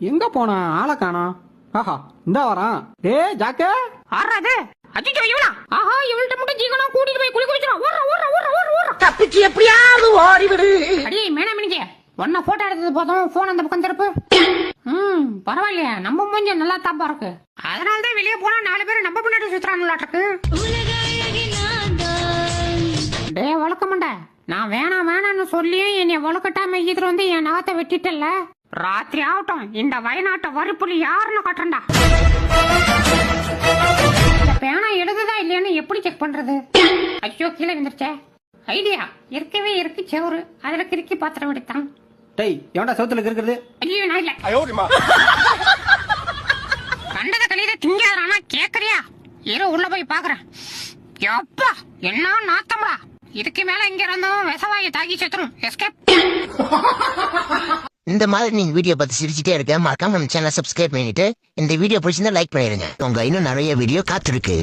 எங்க போன ஆளை காணோம். ஆஹா இந்த வரான். ஜாக்கே ஆறாது அஜிஜோ இவளா. ஆஹா இவள்ட்ட மட்டும் ஜீவனா கூட்டிட்டு போய் குளி குளிச்சுறோம். ஓடுறா ஓடுறா ஓடுறா ஓடுறா ஓடுறா. தப்பிச்சு எப்படியாவது ஓடிவிடு. அடியே மேனா மினிக்கே ஒன்ன போட்டோ எடுத்தது போதும் போன் அந்த பக்கம் திருப்பு. பரவாயில்லையா நம்ம மூஞ்ச நல்லா தாப்பா இருக்கு. அதனாலதான் வெளியே போனா 4 பேர் நம்ம பின்னாடி சுத்துறாங்களாட்டுக்கு. டே வளர்க்கமாண்ட நான் வேணாம் வேணான்னு சொல்லியும் என்னை வளர்க்கட்டாம இதுல வந்து என் நகத்தை வெட்டிட்டல்ல. ராத்திரி ஆகட்டும் இந்த வயநாட்டை வரிப்புலி யாருன்னு காட்டுறா. இந்த பேனா எழுதுதா இல்லையான்னு எப்படி செக் பண்றது? ஐயோ கீழே விழுந்துருச்சே. ஐடியா இருக்கவே இருக்கு செவரு அதுல கிறுக்கி பாத்திரம் எடுத்தான். டேய் எவன்டா சவுத்துல இருக்கிறது? ஐயோ நான் இல்ல. கண்டத கலியத திங்காதரானா கேக்குறியா? இரு உள்ள போய் பாக்குறேன். எப்பா என்ன நாத்தம்டா. இதுக்கு மேல இங்க இருந்தோம் விசவாயை தாக்கி செத்துரும். எஸ்கேப். இந்த மாதிரி நீங்க வீடியோ பார்த்து சிரிச்சுட்டே இருக்க மறக்காம நம்ம சேனலை சப்ஸ்கிரைப் பண்ணிட்டு இந்த வீடியோ பிடிச்சிருந்தா லைக் பண்ணிடுங்க. உங்க இன்னும் நிறைய வீடியோ காத்திருக்கு.